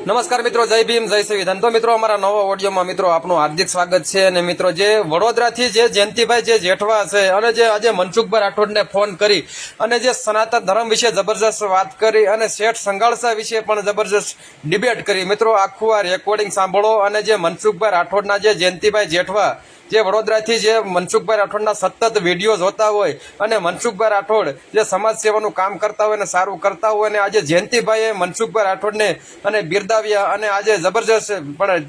નમસ્કાર મિત્રો, જય ભીમ, જય સંવિધાન। તો મિત્રો અમારા નવા ઓડિયોમાં મિત્રો આપનું હાર્દિક સ્વાગત છે। અને મિત્રો જે વડોદરાથી જે જયંતિભાઈ જે જેઠવા છે અને જે આજે મનસુખભાઈ રાઠોડને ફોન કરી અને જે સનાતન ધર્મ વિશે જબરજસ્ત વાત કરી અને શેઠ સંઘાળસા વિશે પણ જબરજસ્ત ડિબેટ કરી। મિત્રો આખું આ રેકોર્ડિંગ સાંભળો। અને જે મનસુખભાઈ રાઠોડના જે જયંતિભાઈ જેઠવા જે વડોદરાથી જે મનસુખભાઈ રાઠોડના સતત વિડીયો જોતા હોય અને મનસુખભાઈ રાઠોડ જે સમાજ સેવાનું કામ કરતા હોય અને સારું કરતા હોય અને આજે જયંતિભાઈએ મનસુખભાઈ રાઠોડને અને બિરદાવ્યા અને આજે જબરજસ્ત પણ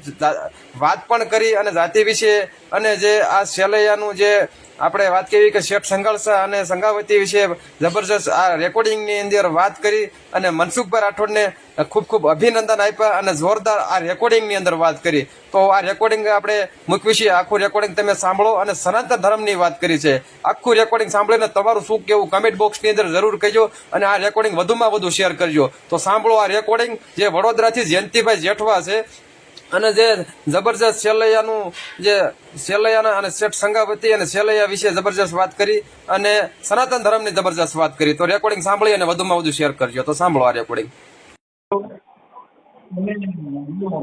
વાત પણ કરી અને જાતિ વિશે અને જે આ સેલૈયાનું જે આપણે વાત કરી કે શેઠ સંઘાળસા અને સંઘાવતી વિશે જબરજસ્ત આ રેકોર્ડિંગની અંદર વાત કરી અને મનસુખભાઈ રાઠોડને ખૂબ ખૂબ અભિનંદન આપ્યા અને જોરદાર આ રેકોર્ડિંગની અંદર વાત કરી। તો આ રેકોર્ડિંગ આપણે મૂકવી છે, આખું રેકોર્ડિંગ તમે સાંભળો અને સનાતન ધર્મની વાત કરી છે। આખું રેકોર્ડિંગ સાંભળીને તમારું શું કેવું કમેન્ટ બોક્સની અંદર જરૂર કહેજો અને આ રેકોર્ડિંગ વધુમાં વધુ શેર કરજો। તો સાંભળો આ રેકોર્ડિંગ જે વડોદરાથી જયંતિભાઈ જેઠવા છે અને જે જબરજસ્ત સેલૈયાનું જે સેલૈયાના અને શેઠ સંઘાવતી અને સેલૈયા વિશે જબરજસ્ત વાત કરી અને સનાતન ધર્મની જબરજસ્ત વાત કરી। તો રેકોર્ડિંગ સાંભળી અને વધુમાં વધુ શેર કરજો। તો સાંભળો આ રેકોર્ડિંગ।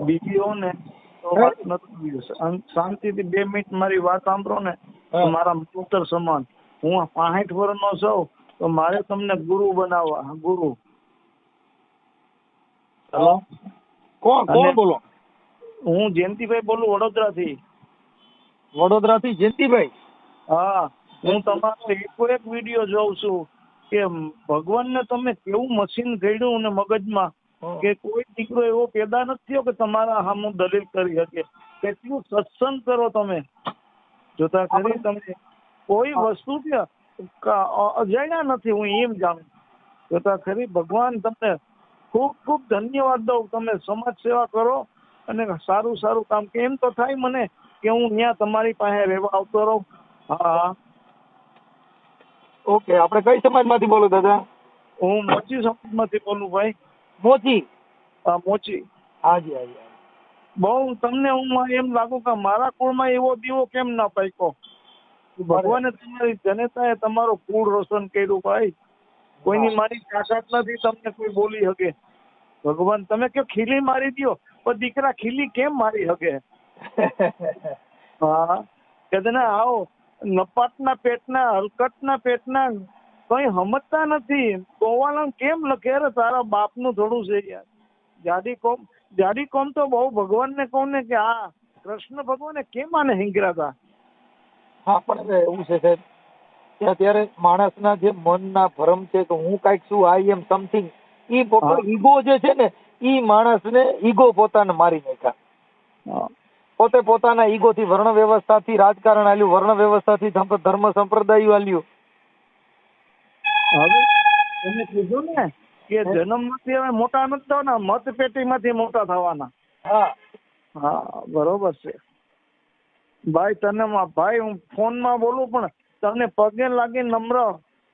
બીજી ને તો વાત નથી, શાંતિથી 2 મિનિટ મારી વાત સાંભળો ને તો મારા પુત્ર સમાન। હું 65 વર્ષનો છું તો મારે તમને ગુરુ બનાવવા। ગુરુ હેલો, કોણ બોલો? હું જયંતિભાઈ બોલું વડોદરાથી। વડોદરાથી જયંતિભાઈ? હા, હું તમારો એક વિડીયો જોઉં છું કે ભગવાનને તમે કેવું મશીન ઘડ્યું ને મગજમાં કે કોઈ દીકરો એવો પેદા નથી થયો કે તમારા સામું દલીલ કરી શકે। કેટલું સત્સંગ કરો તમે, જોતા ખરી તમે કોઈ વસ્તુ અજાણ્યા નથી, હું એમ જાણું। જોતા ખરી ભગવાન તમને ખૂબ ખૂબ ધન્યવાદ દઉં। તમે સમાજ સેવા કરો અને સારું સારું કામ, કે એમ તો થાય મને કે હું ત્યાં તમારી પાસે રહેવા આવતો રહું। હા, ઓકે, આપણે કઈ સમાજમાંથી બોલો દાદા? હું મોચી સમાજમાંથી બોલું ભાઈ। મોચી? હા, મોચી। હાજી હાજી। બહુ તમને હું એમ લાગુ કે મારા કુળમાં એવો દીવો કેમ ના પાક્યો। ભગવાને તમારી જનતાએ તમારું કુળ રોશન કર્યું ભાઈ। કોઈની મારી તાકાત નથી તમને કોઈ બોલી શકે। ભગવાન તમે કયો ખીલી મારી દ્યો, પણ દીકરા ખીલી કેમ મારી શકે? હા, કે આવો નપાટના પેટના હલકટના પેટના કઈ સમજતા નથી। ગોવાળા કેમ લખે? અરે તારા બાપનું થોડું છે યાર। જાડી કોમ તો બહુ ભગવાનને કહું ને કે આ કૃષ્ણ ભગવાને કેમ આને હિંગરા હતા? હા, પણ એવું છે સાહેબ કે અત્યારે માણસના જે મનના ભ્રમ છે કે હું કાંઈક છું, આઈ એમ સમથિંગ, ઈ ઈગો જે છે ને ઈ માણસને ઈગો પોતાને મારી નાખ્યા। પોતે પોતાના ઈગો થી વર્ણ વ્યવસ્થાથી રાજકારણ આલ્યું, વર્ણ વ્યવસ્થાથી ધર્મ સંપ્રદાય આલ્યું। હવે તમે કીધું ને કે જન્મમાંથી હવે મોટા નથી થવાના, મતપેટીમાંથી મોટા થવાના। હા હા, બરોબર છે ભાઈ। તને ભાઈ હું ફોનમાં બોલું પણ તમને પગે લાગી નમ્ર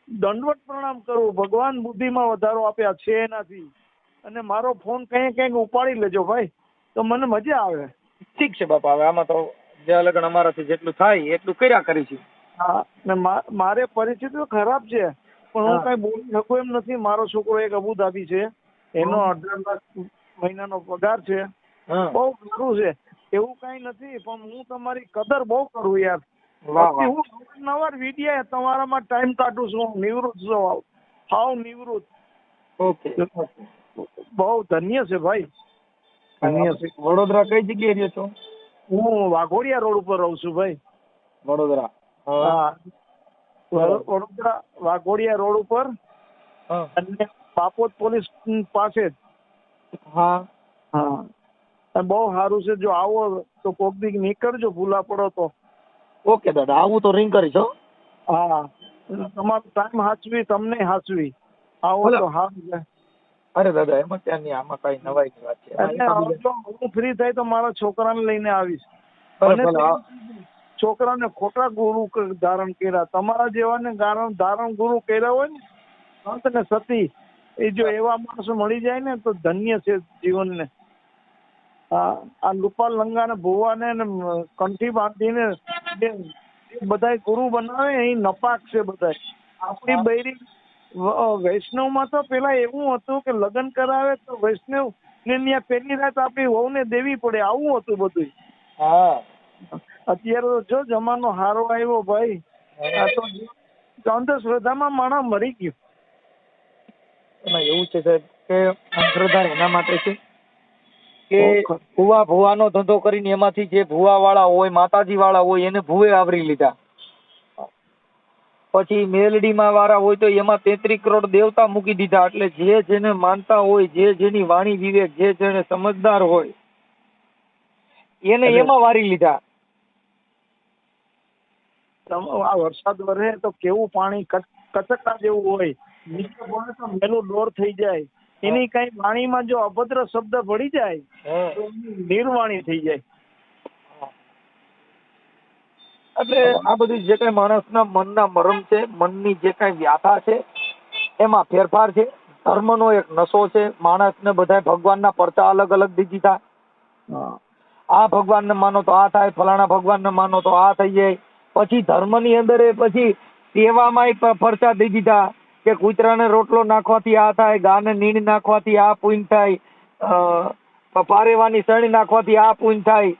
દંડવત પ્રણામ કરું। ભગવાન બુદ્ધિમાં વધારો આપ્યા છે એનાથી, અને મારો ફોન કંઈક ઉપાડી લેજો ભાઈ, તો મને મજા આવે। ઠીક છે બાપા, હવે આમાં તો જે લગન અમારાથી જેટલું થાય એટલું કર્યા કરીશું। હા, ને મારે પરિસ્થિતિ ખરાબ છે પણ હું કઈ બોલી શકું એમ નથી। મારો છોકરો એક અબુધાબી છે, એનો 18 લાખ મહિનાનો પગાર છે, બહુ સારું છે, એવું કઈ નથી, પણ હું તમારી કદર બહુ કરું યાર। હું નવાર વિડિયા તમારામાં ટાઈમ કાઢું છું, નિવૃત્ત છું, હાવ નિવૃત્ત। ઓકે, બહુ ધન્ય છે ભાઈ, ધન્ય છે। વડોદરા કઈ જગ્યાએ રહ્યો છો? હું વાઘોડિયા રોડ ઉપર રહું છું ભાઈ। વડોદરા? હા, વડોદરા વાઘોડિયા રોડ ઉપર અને બાપોદ પોલીસ પાસે જ। હા હા, બહુ સારું છે। જો આવો તો કોક દી નીકળજો, ભૂલા પડો તો। ઓકે દાદા, આવું તો રિંગ કરીશ હો। હા, તમારો ટાઈમ હાચવી, તમને હાચવી, આવો તો સારું। અરે દાદા, એમાં ક્યાં નહીં, આમાં કઈ નવાઈની વાત છે। એટલે હું ફ્રી થાય તો મારા છોકરાને લઈને આવીશ। અને છોકરાને ખોટા ગુરુ ધારણ કર્યા, તમારા જેવાને ધારણ ગુરુ કર્યા હોય ને સંત ને સતી, એ જો એવા માણસો મળી જાય ને તો ધન્ય છે જીવનને। આ લુપા લંગા ને ભુવા ને કંઠી બાંધીને બધા ગુરુ બનાવે એ નપાક છે બધા। આપણી બૈરી વૈષ્ણવ માં તો પેલા એવું હતું કે લગ્ન કરાવે તો વૈષ્ણવ એટલે ત્યાં પહેલી રાત આપણી વહુને દેવી પડે, આવું હતું બધું. હા અત્યારે તો જો જમાનો હારો આવ્યો ભાઈ, આ તો અંધશ્રદ્ધામાં માણસ મરી ગયો. એમાં એવું છે સાહેબ કે અંધશ્રદ્ધા એના માટે છે કે ભૂવાનો ધંધો કરીને એમાંથી જે ભૂવા વાળા હોય, માતાજી વાળા હોય, એને ભૂવે આવરી લીધા. પછી મેલડીમાં વાળા હોય તો એમાં 33 કરોડ દેવતા મૂકી દીધા. એટલે જે જેને માનતા હોય, જે જેની વાણી વિવેક, જે જેને સમજદાર હોય એને એમાં વારી લીધા. આ વરસાદ વરે તો કેવું પાણી કચકડા જેવું હોય, નીચે પડે તો મેલું ડોર થઈ જાય. એની કઈ વાણીમાં જો અભદ્ર શબ્દ ભળી જાય તો નિર્વાણી થઈ જાય. એટલે આ બધી જે કઈ માણસના મનના મરમ છે, મનની જે કઈ વ્યાથા છે, એમાં ફેરફાર છે. ધર્મનો એક નશો છે. માણસને બધા ભગવાનના પરચા અલગ અલગ દી દીધા. આ ભગવાનને માનો તો આ થાય, ફલાણા ભગવાનને માનો તો આ થઈ જાય. પછી ધર્મની અંદર પછી સેવામાંય પરચા દઈ દીધા કે કૂતરાને રોટલો નાખવાથી આ થાય, ગાને નીણ નાખવાથી આ પુણ્ય થાય, પારેવાની સણી નાખવાથી આ પુણ્ય થાય,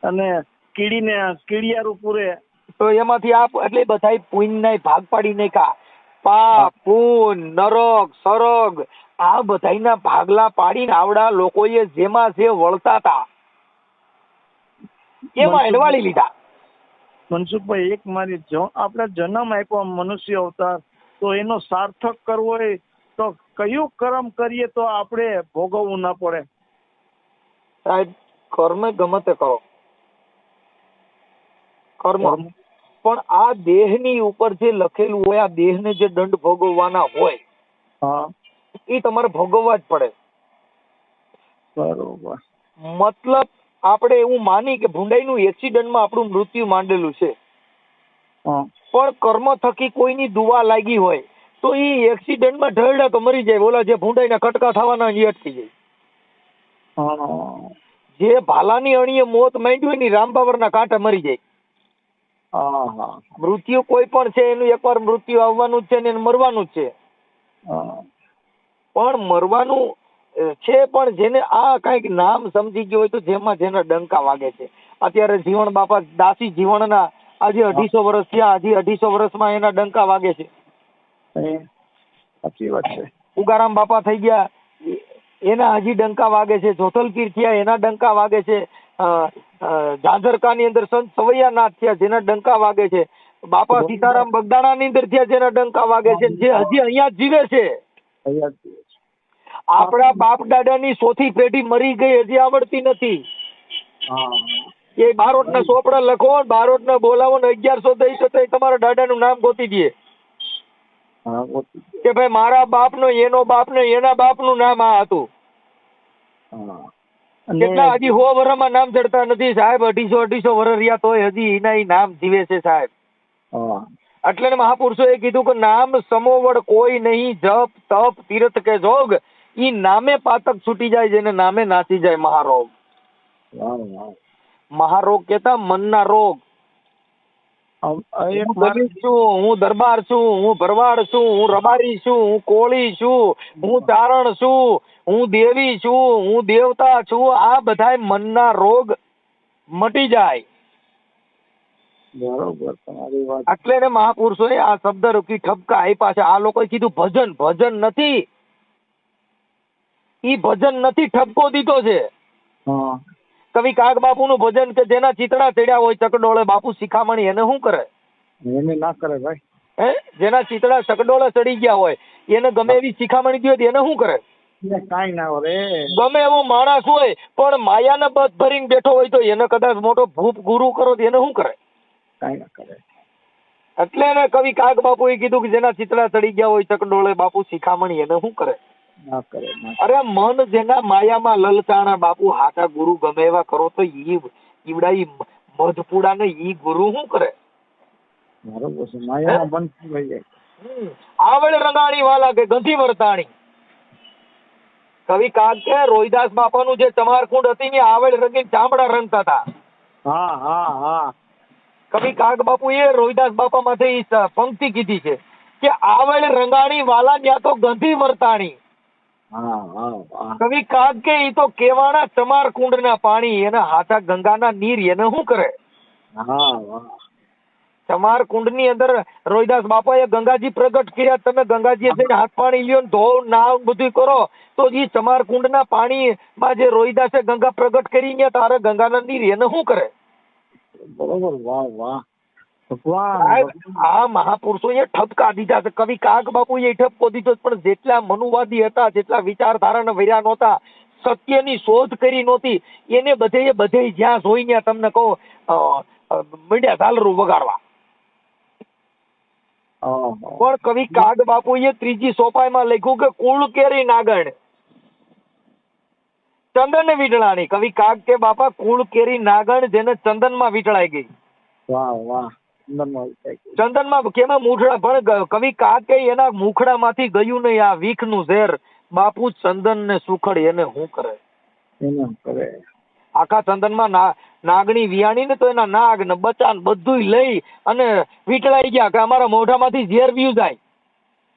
અને કીડિયારું પૂરે તો એમાંથી આ એટલે બધા પુણ્યના ભાગ પાડી નાખ્યા. પાપ, પુણ્ય, નરક, સરગ આ બધાના ભાગલા પાડીને આવડા લોકોએ જેમાં જે વળતા હતા એમાં એડવાળી લીધા. મનસુખભાઈ, એક મારી આપણે જન્મ આપ્યો મનુષ્ય અવતાર, તો એનો સાર્થક કરવો હોય તો કયું કર્મ કરીએ તો આપણે ભોગવવું ના પડે? સાહેબ, કર્મ ગમે તે કરો, કર્મ, પણ આ દેહની ઉપર જે લખેલું હોય, આ દેહને જે દંડ ભોગવવાના હોય એ તમારે ભોગવવા જ પડે. બરોબર. મતલબ આપણે એવું માની કે ભૂંડાઈનું એક્સિડન્ટમાં આપણું મૃત્યુ માંડેલું છે, પણ કર્મ થકી કોઈની દુવા લાગી હોય તો એ એક્સિડન્ટમાં ઢળડા તો મરી જાય. ઓલા જે ભૂંડાઈના કટકા થવાના એ અટકી જાય. જે ભાલાની અણીએ મોત માંડ્યું હોય ને રામબાવરના કાંટા મરી જાય. મૃત્યુ કોઈ પણ છે એનું એકવાર મૃત્યુ આવવાનું જ છે ને એને મરવાનું જ છે. પણ મરવાનું છે, પણ જેને આ કઈક નામ સમજી ગયો હોય તો જેમાં જેના ડંકા વાગે છે. અત્યારે જીવણ બાપા દાસી જીવણના આજે 250 વર્ષ થયા, હજી 250 વર્ષમાં એના ડંકા વાગે છે. સાચી વાત છે. ઉગારામ બાપા થઈ ગયા, એના હજી ડંકા વાગે છે. જોથલપીર થયા, એના ડંકા વાગે છે. ઝાંઝરકાની અંદર સંત સવૈયાનાથ થયા, જેના ડંકા વાગે છે. બાપા સીતારામ બગદાણાની અંદર થયા, જેના ડંકા વાગે છે, જે હજી અહીંયા જ જીવે છે. આપણા બાપ દાદાની ચોથી પેઢી મરી ગઈ, હજી આવડતી નથી. એ બારોટના ચોપડા લખો, બારોટને બોલાવો ને 1100 દઈ તો તમારા દાદાનું નામ ગોતી દે કે ભાઈ મારા બાપનો, એનો બાપનો, એના બાપનું નામ આ હતું. કેટલા હજી 100 વર્ષમાં નામ ચડતા નથી સાહેબ. 250 વર્ષ રહ્યા તોય હજી એના નામ જીવે છે સાહેબ. એટલે મહાપુરુષોએ કીધું કે નામ સમોવડ કોઈ નહીં, જપ તપ તીર્થ કે જોગ, ઈ નામે પાતક છૂટી જાય, જેને નામે નાસી જાય મહારોગ. મહારોગ કેતા મનના રોગ. હું દલિત છું, હું દરબાર છું, હું ભરવાડ છું, હું રબારી છું, હું કોળી છું, હું ચારણ છું, હું દેવી છું, હું દેવતા છું, આ બધાય મનના રોગ મટી જાય. બરોબર, તમારી વાત. એટલે ને મહાપુરુષોએ આ શબ્દ રૂપી ઠપકા આપ્યા છે. આ લોકોએ કીધું ભજન, ભજન નથી. ઈ ભજન નથી, ઠપકો દીધો છે. કવિ કાગ બાપુ નું ભજન કે જેના ચીતડા ચડ્યા હોય ચકડોળે, બાપુ શિખામણી એને શું કરે? એને ના કરે ભાઈ. જેના ચીતડા ચકડોળે ચડી ગયા હોય એને ગમે એવી શિખામણી દો એને શું કરે? કાઈ ના કરે. ગમે એવો માણસ હોય પણ માયાને બધ ભરીને બેઠો હોય તો એને કદાચ મોટો ભૂપ ગુરુ કરો તો એને શું કરે? કાઈ ના કરે. એટલે એને કવિ કાગ બાપુ એ કીધું કે જેના ચીતડા ચડી ગયા હોય ચકડોળે, બાપુ શિખામણી એને શું કરે? ના કરે. અરે મન જેના માયામાં લલચાણા, બાપુ હાટા ગુરુ ગમે એવા કરો તો ઈવડા ઈ મધપુડા ને ઈ ગુરુ શું કરે? બરોબર છે. માયામાં બંધ થઈ જાય. આવડ રંગાણી વાલા કે ગંધી વર્તાણી. કવિ કાગ કે રોહિદાસ બાપાનું જે ચમારકુંડ હતી ને આવડ રંગીને ચામડા રંગતા હતા. કવિ કાગ બાપુ એ રોહિદાસ બાપા માંથી પંક્તિ કીધી છે કે આવડ રંગાણી વાલા ત્યાં તો ગંધી વર્તાણી. હા હા હા કવિ કાગ કે ઈ તો કેવાના ચમાર કુંડના પાણી એના હાથા ગંગાના નીર એને શું કરે? હા વાહ ચમાર કુંડની અંદર રોહિદાસ બાપાએ ગંગાજી પ્રગટ કર્યા, તમે ગંગાજી જઈને હાથ પાણી લ્યો ને ધોવ નાવ બધું કરો તો ઈ ચમાર કુંડના પાણીમાં જે રોહિદાસે ગંગા પ્રગટ કરી ને તારે ગંગાના નીર એને શું કરે? બરોબર વાહ વાહ ભગવાન સાહેબ, આ મહાપુરુષોએ ઠપકા દીધા છે. કવિ કાગ બાપુએ ઠપકો દીધો, પણ જેટલા મનુવાદી હતા, જેટલા વિચારધારાના વર્યા નહોતા, સત્યની શોધ કરી નહોતી, એને બધે જ્યાં જોઈને તમને કહો મીડિયા ઝાલરું વગાડવા. પણ કવિ કાગ બાપુએ ત્રીજી સોપાઈમાં લખ્યું કે કુળ કેરી નાગણ ચંદન વીટળાની. કવિ કાગ કે બાપા કુળ કેરી નાગણ જેને ચંદનમાં વીટળાઈ ગઈ. વાહ વાહ ચંદનમાં કેમાં મૂઠડા, પણ કવિ કાગ કે એના મુખડામાંથી ગયું નહીં આ વીખનું ઝેર. બાપુ ચંદન ને સુખડ એને શું કરે? એને કરે આખા ચંદનમાં નાગણી વિયાણી ને તો એના નાગ ને બચ્ચા ને બધું લઈ અને વીટળાઈ ગયા કે અમારા મોઢામાંથી ઝેર વીયું જાય.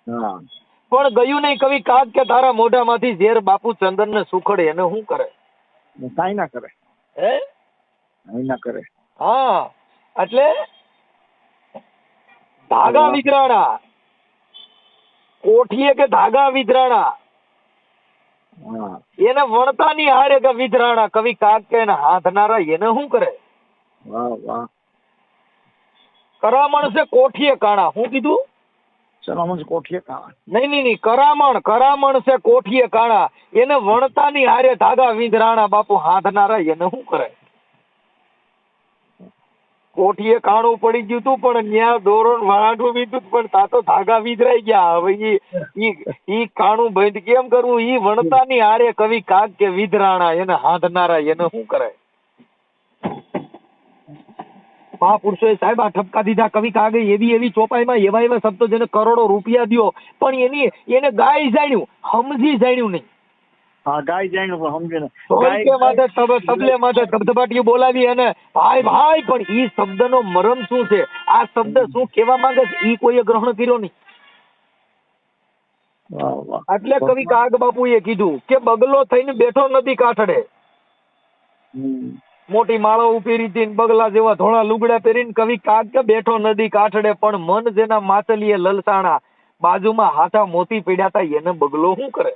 હા પણ ગયું નહીં કવિ કાગ કે તારા મોઢામાંથી ઝેર. બાપુ ચંદન ને સુખડ એને શું કરે? કાંઈ ના કરે હે કાંઈ ના કરે હા, એટલે ધાગા વિધરાણા કોઠીએ કે ધાગા વિધરાણા હા એને વણતાની હારે કે વિધરાણા. કવિ કાગ કે એને હાથનારા એને શું કરે? વાહ વાહ કરામણ છે કોઠીએ કાણા. શું કીધું? સલામત કોઠીએ કાં નહીં, કરામણ છે કોઠીએ કાણા. એને વણતાની હારે ધાગા વિધરાણા. બાપુ હાથનારા એને શું કરે? કોઠીએ કાણું પડી ગયું તું, પણ ન્યા દોરો વાળાઠું વીધું, પણ તા તો ધાગા વિધરાઈ ગયા. હવે ઈ કાણું બંધ કેમ કરવું? ઈ વણતાની હારે કવિ કાગ કે વિધરાણા એને હાંધનારા એને શું કરે? મહાપુરુષોએ સાહેબ આ ઠપકા દીધા. કવિ કાગે એવી ચોપાઈમાં એવા શબ્દો જેને કરોડો રૂપિયા દ્યો, પણ એને ગાય જાણ્યું, સમજી જાણ્યું નહીં. હા ગાય જાણ્યું પણ સમજે ને ઢોલકે માથે તબલે માથે ધબધબાટીઓ બોલાવી અને ભાઈ પણ ઈ શબ્દનો મરમ શું છે, આ શબ્દ શું કહેવા માંગે છે, ઈ કોઈએ ગ્રહણ કર્યો નહીં. વાહ વાહ એટલે કવિ કાગ બાપુએ કીધું કે બગલો થઈને બેઠો નદી કાંઠડે. મોટી માળો ઉપેરી હતી, બગલા જેવા ધોળા લુગડા પહેરીને કવિ કાગ કે બેઠો નદી કાંઠડે, પણ મન જેના માછલીએ લલસાણા, બાજુમાં હાથા મોતી પડ્યા હતા, એને બગલો શું કરે?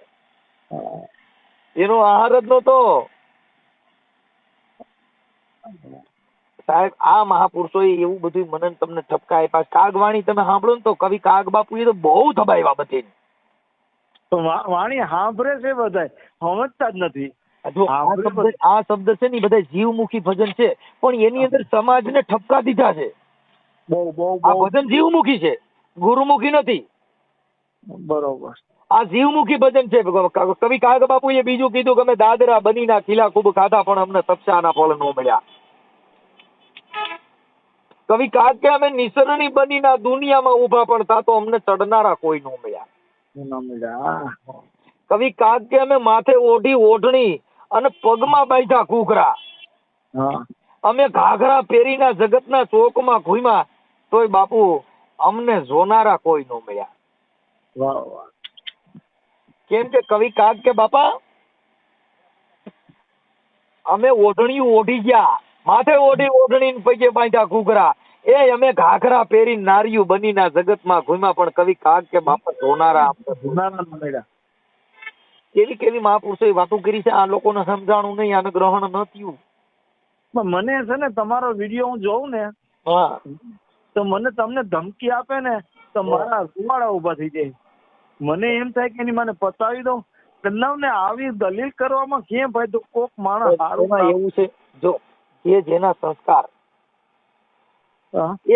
એનો આહાર જ નતો. સાહેબ આ મહાપુરુષોએ એવું બધું મને તમને ઠપકા આપ્યા. કાગવાણી તમે સાંભળો ને તો કવિ કાગ બાપુએ તો બહુ થબાવ્યા બધી. તો વાણી સાંભળે છે બધાય સમજતા જ નથી. જો આ શબ્દ છે ને બધા જીવમુખી ભજન છે, પણ એની અંદર સમાજને ઠપકા દીધા છે. આ ભજન જીવમુખી છે, ગુરુમુખી નથી. બરોબર આ જીવમુખી ભજન છે. કવિ કાગ બાપુએ બીજું કીધું કે અમે દાદરા બનીના ખીલા ખૂબ ખાધા, પણ અમને તપસાના ફળ ન મળ્યા. કવિ કાગ કે અમે નિસરણી બનીના દુનિયામાં ઉભા, પણ તા તો અમને ચડનારા કોઈ ન મળ્યા. કવિ કાગ કે અમે માથે ઓઢી ઓઢણી અને પગમાં બાંધ્યા ઘૂઘરા, અમે ઘાઘરા પહેરીના જગતના ચોકમાં ઘૂમ્યા, તોય બાપુ અમને જોનારા કોઈ ન મળ્યા. કેમ કે કવિ કાગ કે બાપા અમે ઓઢણીયું ઓઢી ગયા, માથે ઓઢી ઓઢણી પગે બાંધ્યા ઘૂઘરા, એ અમે ઘાઘરા પહેરી નારિયું બનીના જગતમાં ઘૂમ્યા, પણ કવિ કાગ કે બાપા જોનારા મળ્યા. કેવી મહાપુરુષોએ વાતો કરી છે, આ લોકોને સમજાણું નહીં, આને ગ્રહણ ન થયું. મને છે ને તમારો વિડીયો હું જોઉં ને તો મને તમને ધમકી આપે ને તો મારા રૂવાડા ઉભા થઈ જાય. મને એમ થાય કે મને પતાવી દઉં. ને આવી દલીલ કરવામાં કેમ ભાઈ? તો કોક માણસ એવું છે, જો એ જેના સંસ્કાર,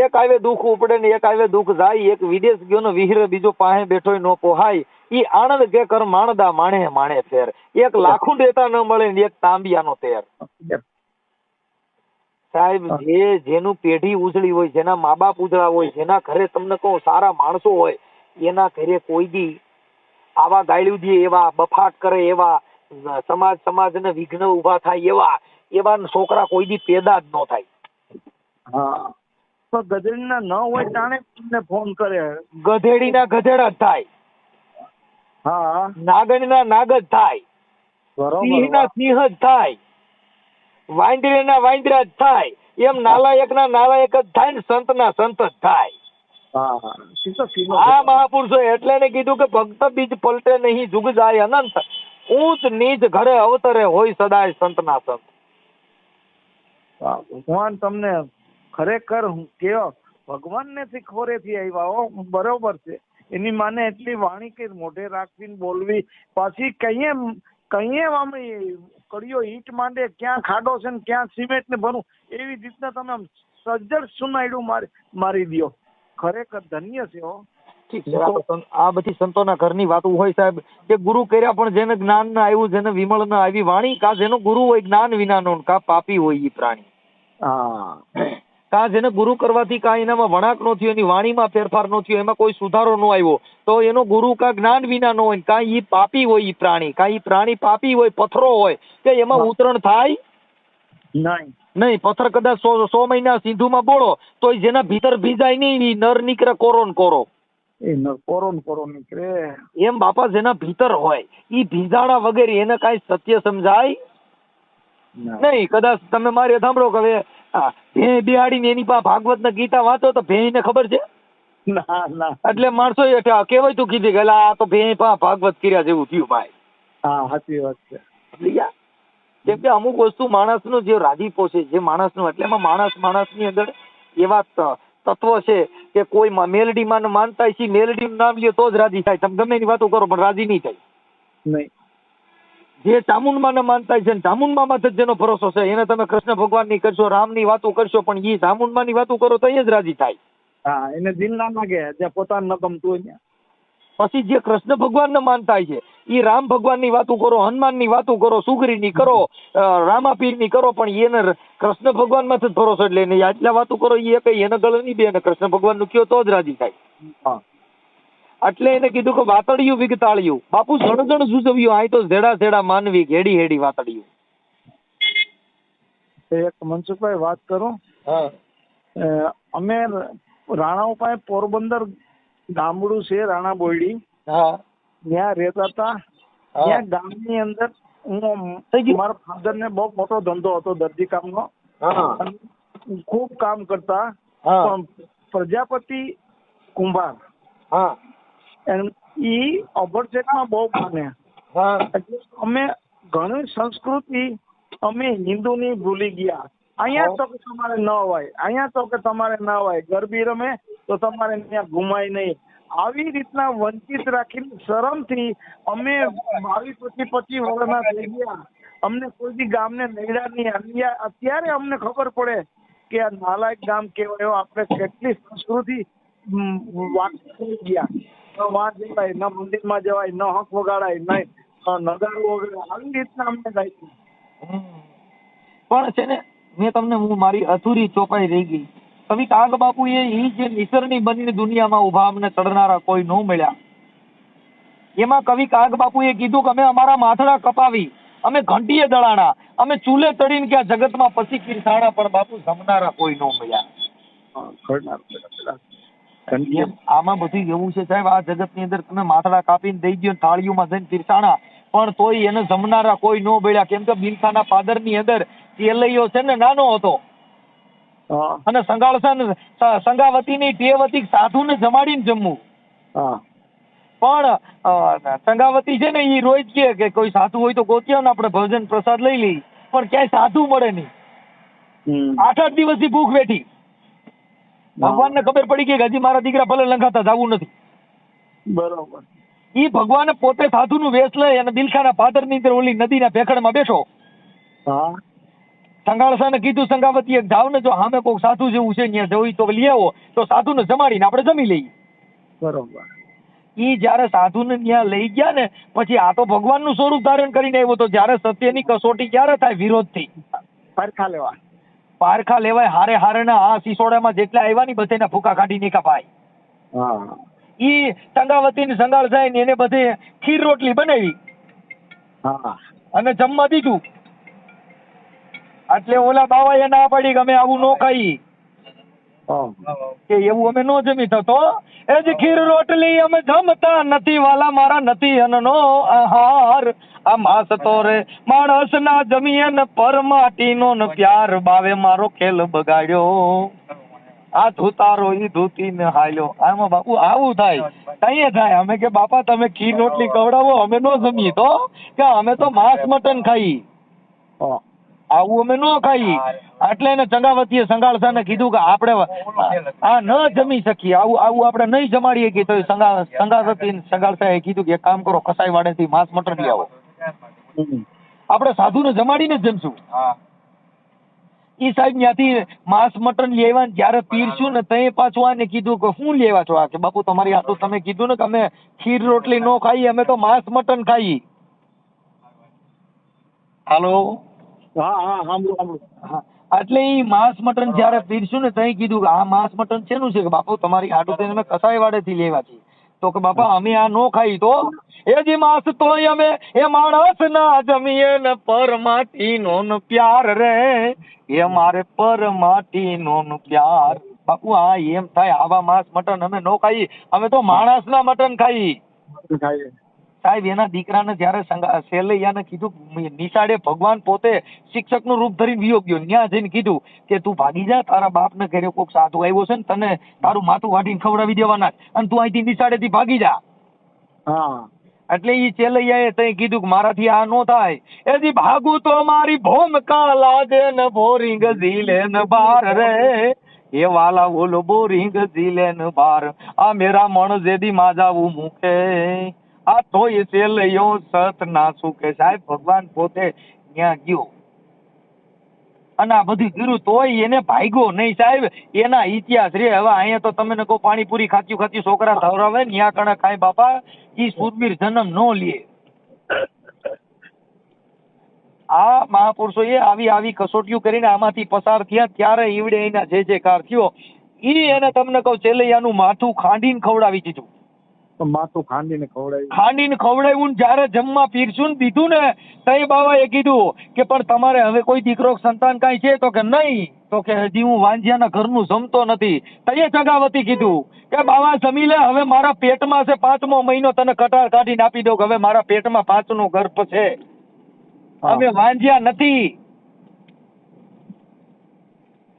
એક આવે દુઃખ ઉપડે ને એક આવે દુઃખ જાય, એક વિદેશ ગયો ને વિહરે, બીજો પાસે બેઠો ન પોહાય, ઈ આનંદ કે કર માણદા માણે ફેર, એક લાખું દેતા ન મળે ને એક તાંબિયાનો તેર. સાહેબ જેનું પેઢી ઉજળી હોય, જેના મા બાપ ઉજળા હોય, જેના ઘરે તમને કહું સારા માણસો હોય, એના ઘરે કોઈ દી આવા ગાળ્યું દે એવા, બફાટ કરે એવા, સમાજને વિઘ્ન ઉભા થાય એવા છોકરા કોઈ દી પેદા જ ન થાય. હા પણ ગધેડીના ન હોય તાણે તમને ફોન કરે. ગધેડીના ગધેડા જ થાય. હા નાગણના નાગ જ થાય, બરોબર સિંહના સિંહ જ થાય, વાંદરાના વાંદરા જ થાય, એમ નાલાયકના નાલાયક જ થાય ને સંતના સંત જ થાય. હા હા સીધો આ મહાપુરુષો એટલે એને કીધું કે ભક્ત બીજ પલટે નહીં જુગ જાય અનંત, ઊંચ નીચ ઘરે અવતરે હોય સદાય સંતના સંત. ભગવાન તમને ખરેખર હું કેવો ભગવાનને થી ખોરેથી આવ્યા હો, બરોબર છે. એની માને એટલી વાણી કે મોઢે રાખવીને બોલવી, પાછી કઈએ આમ કડિયો ઈટ માંડે ક્યાં ખાડો છે ને ક્યાં સિમેન્ટ ને ભરું એવી રીતના તમે આમ સજ્જડ સુનાયડું મારી દ્યો. ખરેખર ધન્ય છે હો. ઠીક છે, આ બધી સંતોના ઘરની વાતો હોય સાહેબ, કે ગુરુ કર્યા પણ જેને જ્ઞાન ના આવ્યું, જેને વિમળ ના આવી વાણી, કા જેનો ગુરુ હોય જ્ઞાન વિનાનો, કા પાપી હોય ઈ પ્રાણી. હા કા જેને ગુરુ કરવાથી કા એનામાં વણાક નો થયો, એની વાણીમાં ફેરફાર નો થયો, એમાં કોઈ સુધારો નો આવ્યો, તો એનો ગુરુ કા જ્ઞાન વિના નો હોય, કા ઈ પાપી હોય ઈ પ્રાણી, કા ઈ પ્રાણી પાપી હોય, પથરો હોય, કે એમાં ઉતરણ થાય નહીં. પથ્થર કદાચ 100 મહિના સિંધુમાં બોળો તો જેના ભીતર ભીજાય નહીં, ઈ નર નીકળે કોરો ને કોરો. કોરો નીકળે. એમ બાપા જેના ભીતર હોય ઈ ભીજાડા વગેરે એને કાંઈ સત્ય સમજાય નહીં. કદાચ તમે મારે સાંભળો કે હવે ભેં બિહાડીને એની પાસે ભાગવત ને ગીતા વાંચો તો ભેંને ખબર છે? ના. એટલે માણસો કેવાય તું કીધી કે આ તો ભેં પાસે ભાગવત કર્યા જેવું થયું ભાઈ. હા સાચી વાત છે. કેમ કે અમુક વસ્તુ માણસનો જે રાજીપો છે, જે માણસનો, એટલે એમાં માણસની અંદર એવા તત્વ છે કે કોઈ મેલડીમાં માનતા છે, મેલડીનું નામ લ્યો તો જ રાજી થાય. તમે ગમે એની વાતો કરો પણ રાજી નહીં થાય. નહીં. જે ચામુંડમાં માનતા છે, ચામુંડમાં જ જેનો ભરોસો છે, એને તમે કૃષ્ણ ભગવાનની કરશો, રામની વાતો કરશો, પણ એ ચામુંડમાંની વાતો કરો તો એ જ રાજી થાય. હા, એને દિલ ના લાગે જ્યાં પોતાને ન ગમતું હોય. પછી જે કૃષ્ણ ભગવાનને માનતા છે, એ રામ ભગવાનની વાતો કરો, હનુમાનની વાતો કરો, સુગ્રીની કરો, રામાપીરની કરો, પણ એને કૃષ્ણ ભગવાનમાં જ ભરોસો, એટલે એને આટલા વાતો કરો એ કઈ એને ગળ નહીં બે, કૃષ્ણ ભગવાનનું કયો તો જ રાજી થાય. એટલે એને કીધું કે વાતડિયું વિગતાળિયું, બાપુ જણ જણ જુજવ્યું, આ તો ઝેડા માનવી ઘેડી હેડી વાતડિયું. એક મનસુખભાઈ વાત કરું. અમે રાણાઓ પાસે પોરબંદર ગામડું છે, રાણા બોયડી, ત્યાં રહેતા હતા. ત્યાં ગામની અંદર હું મારા ફાધર ને બહુ મોટો ધંધો હતો દરજી કામનો, ખૂબ કામ કરતા. પણ પ્રજાપતિ કુંભાર ઈ અભરચેકમાં બહુ માને. અમે ઘણી સંસ્કૃતિ અમે હિન્દુની ભૂલી ગયા. અહીંયા તો કે તમારે ન હોય, અહીંયા તો કે તમારે ના હોય, ગરબી રમે તો તમારે ત્યાં ઘુમાય નહીં. આવી રીતના વંચિત રાખીને શરમથી અમે 22-25 વર્ષના થઈ ગયા. અમને કોઈ બી ગામને નડ્યા નહીં. અત્યારે અમને ખબર પડે કે આ નાલાયક ગામ કેવાય. આપણે કેટલી સંસ્કૃતિ વાંકી થઈ ગયા. ન વાં જવાય, ન મંદિરમાં જવાય, ન હક વગાડાય, નહીં નગારું વગાડાય. આવી રીતના અમને થાય. પણ છે ને, મેં તમને હું મારી અધૂરી ચોપાઈ રહી ગઈ. કવિ કાગ બાપુ એ જે નિસરણી બનીને દુનિયામાં ઉભા અમને તડનારા કોઈ ન મળ્યા, એમાં કવિ કાગ બાપુ એ કીધું કે અમે અમારા માથડા કપાવી, અમે ઘંટીએ દળાણા, અમે ચૂલે તળીને ક્યાં જગતમાં પછી કીર્સાણા, પણ બાપુ જમનારા કોઈ ન મળ્યા. આમાં બધું એવું છે સાહેબ, આ જગત ની અંદર તમે માથડા કાપીને દઈ દો, થાળીઓમાં જઈને પીરસાણા, પણ તોય એને જમનારા કોઈ ન મળ્યા. કેમ કે બિલખાના પાદર ની અંદર તેલૈયો છે ને નાનો હતો, અને સંગાવતી ની ટેવ હતી સાધુ ને જમાડીને જમવું. પણ સંગાવતી છે ને એ રોજ કે કોઈ સાધુ હોય તો ગોત્યા ને આપણે ભોજન પ્રસાદ લઈ લઈ, પણ ક્યાંય સાધુ મળે નહીં. 8 દિવસથી ભૂખ બેઠી. ભગવાનને ખબર પડી કે હજી મારા દીકરા ભલે લંઘાતા જવું નથી. બરોબર. ઈ ભગવાન પોતે સાધુ નું વેશ લઈ અને દિલખાના પાદર ની અંદર ઓલી નદીના ભેખડમાં બેઠો. સંગાળસાને કીધું સંગાવતીએ જાવ ને, જો સામે કોઈ સાધુ જેવું છે ત્યાં જવું તો લઈ આવો, તો સાધુને જમાડીને આપણે જમી લઈએ. બરોબર. ઈ જયારે સાધુને ત્યાં લઈ ગયા ને, પછી આ તો ભગવાનનું સ્વરૂપ ધારણ કરીને આવ્યો. તો જયારે સત્યની કસોટી ક્યારે થાય? વિરોધથી. પારખા લેવાય. હારે હારે ના આ સિસોડામાં જેટલા આવ્યા ને બધાના ફૂકા કાઢી નીકા ભાઈ. ઈ સંગાવતી ને સંગાળ જાય ને એને બધે ખીર રોટલી બનાવી અને જમવા દીધું. એટલે ઓલા બાવાએ ના પાડી કે અમે આવું ન ખાઈ. હા. કે એવું અમે નો જમી થતો એ જ ખીર રોટલી અમે જમતા નથી વાલા મારા નથી અન્નનો આહાર આ માસ તો રે માણસ ના જમીએ ને પરમાટીનો ને પ્યાર બાવે મારો ખેલ બગાડ્યો આ ધૂતારો ઈ ધૂતી ને હાલ્યો આમાં બાપુ આવું થાય કઈ થાય અમે કે બાપા તમે ખીર રોટલી ખવડાવો અમે નો જમીએ તો કે અમે તો માંસ મટન ખાઈ હા. આવું અમે નો ખાઈ એટલે એને ચંગાવતીએ સંગાળસાને કીધું કે આપણે આ ન જમી શકીએ આવું આપણે નહીં જમાડીએ કે તો સંગાવતી સંગાળસાએ કીધું કે એક કામ કરો કસાઈ વાડેથી માંસ મટન લઈ આવો આપણે સાધુને જમાડીને જ જમશું ઈ સાહેબ ત્યાંથી માંસ મટન લેવા જયારે પીરશું ને તઈ પાછું આને કીધું કે શું લેવા છો આ કે બાપુ તમારી હાટું તમે કીધું ને કે અમે ખીર રોટલી નો ખાઈએ અમે તો માંસ મટન ખાઈએ હાલો હા સાંભળું. હા એટલે ઈ માંસ મટન જયારે પીરશું ને તઈ કીધું કે આ માંસ મટન શેનું છે કે બાપુ તમારી હાટું થઈને અમે કસાઈ વાડેથી લેવા છીએ તો કે બાપા અમે આ નો ખાઈ તો એ જે માંસ તોય અમે એ માણસ ના જમીએ ને પરમાટીનો ન પ્યાર રે એ મારે પરમાટીનો ન પ્યાર બાપુ આ એમ થાય આવા માંસ મટન અમે નો ખાઈ અમે તો માણસ ના મટન ખાઈ સાહેબ એના દીકરાને જયારે સેલૈયાને કીધું નિશાળે ભગવાન પોતે શિક્ષક નું રૂપ ધરીને વિયો ગયો ત્યાં જઈને કીધું કે તું ભાગી જા તારા બાપ ને ઘરે કોક સાધુ આવ્યો છે ને તને તારું માથું વાટીને ખવડાવી દેવાના અને તું અહીંથી નિશાળેથી ભાગી જા હા. એટલે ઈ ચેલૈયાએ તઈ કીધું કે મારાથી આ નો થાય એથી ભાગું તો મારી ભોમકા લાગે ને બોરિંગ ઝીલે ને બાર રે એ વાલા બોલો બોરિંગ ઝીલે ને બાર આ મેરા મણ જેદી માજાવું મુખે આ તોય ચેલૈયો સત ના સુકે સાહેબ ભગવાન પોતે ત્યાં ગયો અને આ બધું કર્યું તોય એને ભાગ્યો નહીં સાહેબ એના ઇતિહાસ રે હવે અહીંયા તો તમે કહો પાણીપુરી ખાત્યું છોકરા ધવરાવે ને ત્યાં કણે ખાય બાપા ઈ સુરવીર જન્મ નો લે આ મહાપુરુષો એ આવી કસોટીઓ કરીને આમાંથી પસાર થયા ત્યારે ઈવડે એના જે કાર થયો ઈ એને તમને કહું ચેલૈયાનું માથું ખાંડીને ખવડાવી દીધું માથું ખાંડીને ખવડાવી ખવડાવ્યું ને જયારે જમવા પીરસું ને દીધું ને તઈ બાબાએ કીધું કે પણ તમારે હવે કોઈ દીકરો સંતાન કાંઈ છે તો કે નહીં તો કે હજી હું વાંજિયાના ઘરનું જમતો નથી તઈએ ચગાવતી કીધું કે બાબા જમી લે હવે મારા પેટમાં છે 5મો મહિનો તને કટાર કાઢીને આપી દઉં કે હવે મારા પેટમાં 5નો ગર્ભ છે અમે વાંજ્યા નથી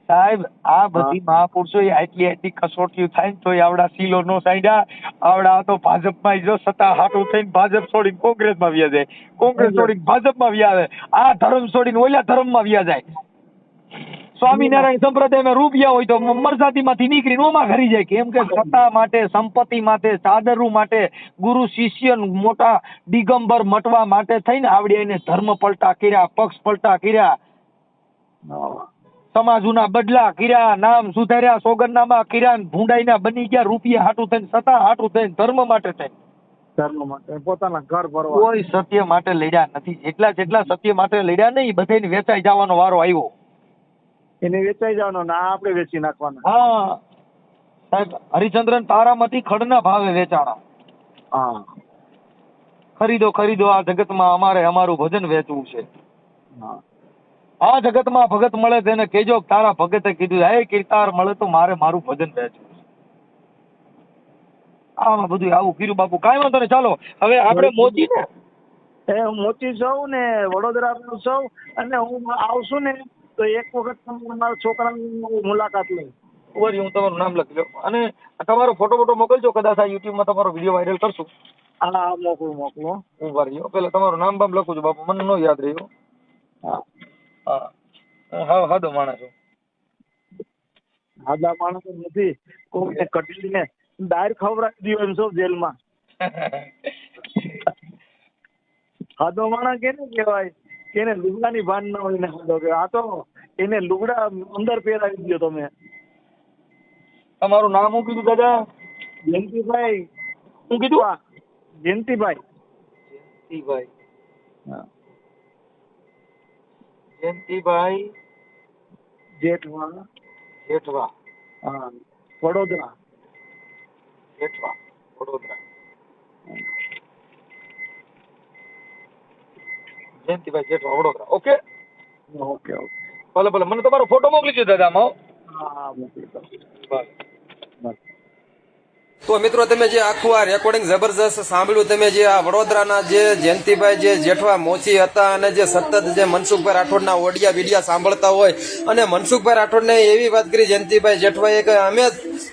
સાહેબ આ બધી મહાપુરુષો આટલી કસોટીઓ થાય ને તો આવડા સીલો નો સાંડ્યા આવડા તો ભાજપમાં જો સત્તા હાટું થઈને ભાજપ છોડીને કોંગ્રેસમાં વ્યા જાય કોંગ્રેસ છોડીને ભાજપમાં વ્યા આવે આ ધર્મ છોડીને ઓલા ધર્મમાં વ્યા જાય સ્વામિનારાયણ સંપ્રદાયમાં રૂપિયા હોય તો મરજાતીમાંથી નીકળીને ઓમાં ઘરી જાય કેમ કે સત્તા માટે સંપત્તિ માટે ચાદરું માટે ગુરુ શિષ્ય મોટા દિગંબર મટવા માટે થઈને આવડે એને ધર્મ પલટા કર્યા પક્ષ પલટા કર્યા સમાજના બદલા કર્યા નામ સુધાર્યા સોગંદનામા કર્યા ભૂંડાઈના બની ગયા રૂપિયા હાટું થઈને સત્તા હાટું થઈને ધર્મ માટે થઈને ધર્મ માટે પોતાના ઘર ભરવા કોઈ સત્ય માટે લડ્યા નથી જેટલા સત્ય માટે લડ્યા નહીં બધાને વેચાઈ જવાનો વારો આવ્યો એને વેચાઈ જવાનો ના આપણે વેચી નાખવાના હા સાહેબ હરિચંદ્રન તારામતી ખડના ભાવે વેચાણા હા ખરીદો આ જગતમાં અમારું ભજન વેચવું છે હા આ જગતમાં ભગત મળે તેને કેજો તારા ભગતે કીધું હે કીર્તાર મળે તો મારે મારું ભજન વેચવું છે આમાં બધું આવું કર્યું બાપુ કાંઈ વાંધો નહીં ચાલો હવે આપણે મોચી ને હું મોચી છું ને વડોદરા છું અને હું આવશું ને તો એક વખત તમે મારા છોકરાની મુલાકાત લઈ વળી હું તમારું નામ લખી લઉં અને તમારો ફોટો મોકલજો કદાચ આ યુટ્યુબમાં તમારો વિડીયો વાયરલ કરશું હા મોકલો હું ભરી પેલા તમારું નામ બામ લખું છું બાપુ મને ન યાદ રહ્યું હા હા હાદો માણસ છું હાદા માણસ નથી કોઈને કટીને દાળ ખવડાવી દીધો એમ છો જેલમાં હાદો માણસ કેને કહેવાય કે એને લુગડાની ભાન ન હોય ને હાદો કે આ તો એને લુગડા અંદર પહેરાવી દો તમે તમારું નામ શું કીધું દાદા જયંતિભાઈ શું કીધું જયંતિભાઈ હા જયંતિભાઈ જેઠવા હા વડોદરા જયંતિભાઈ જેઠવા વડોદરા ઓકે ઓકે ભલે મને તમારો ફોટો મોકલી દો દાદા આમાં હા મોકલી દો. બસ. બસ. તો મિત્રો તમે જે આખું આ રેકોર્ડિંગ જબરજસ્ત સાંભળ્યું, તમે જે આ વડોદરાના જે જયંતિભાઈ જે જેઠવા મોચી હતા અને જે સતત જે મનસુખભાઈ રાઠોડના ઓડિયા વિડિયા સાંભળતા હોય અને મનસુખભાઈ રાઠોડને એવી વાત કરી જયંતિભાઈ જેઠવાએ કે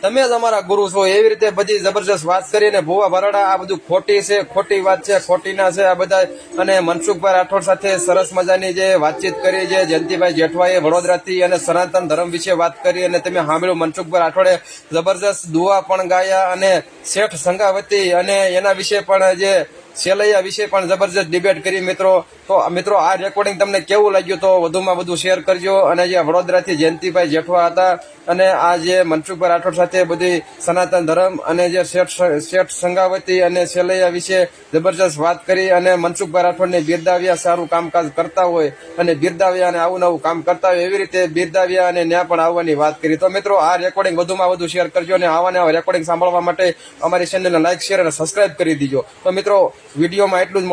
તમે જ અમારા ગુરુ છો, એવી રીતે બધી જબરજસ્ત વાત કરી અને ભુવા ભરાડા આ બધું ખોટી છે, ખોટી વાત છે, ખોટીના છે આ બધા. અને મનસુખભાઈ રાઠોડ સાથે સરસ મજાની જે વાતચીત કરી જે જયંતિભાઈ જેઠવાએ વડોદરાથી અને સનાતન ધર્મ વિશે વાત કરી અને તમે સાંભળ્યું મનસુખભાઈ રાઠોડે જબરજસ્ત દુઆ પણ ગાયા અને શેઠ સંગાવતી અને એના વિશે પણ જે સેલૈયા વિશે પણ જબરજસ્ત ડિબેટ કરી મિત્રો. તો મિત્રો આ રેકોર્ડિંગ તમને કેવું લાગ્યું તો વધુમાં વધુ શેર કરજો. અને જે વડોદરાથી જયંતિભાઈ જેઠવા હતા અને આ જે મનસુખભાઈ રાઠોડ સાથે બધી સનાતન ધર્મ અને જે શેઠ સંગાવતી અને સેલૈયા વિશે જબરજસ્ત વાત કરી અને મનસુખભાઈ રાઠોડને બિરદાવ્યા, સારું કામકાજ કરતા હોય અને બિરદાવ્યા અને આવું નવું કામ કરતા હોય એવી રીતે બિરદાવ્યા અને ત્યાં પણ આવવાની વાત કરી. તો મિત્રો આ રેકોર્ડિંગ વધુમાં વધુ શેર કરજો અને આવા નવા રેકોર્ડિંગ સાંભળવા માટે અમારી ચેનલને લાઈક, શેર અને સબસ્ક્રાઇબ કરી દીજો. તો મિત્રો વિડીયોમાં એટલું જ.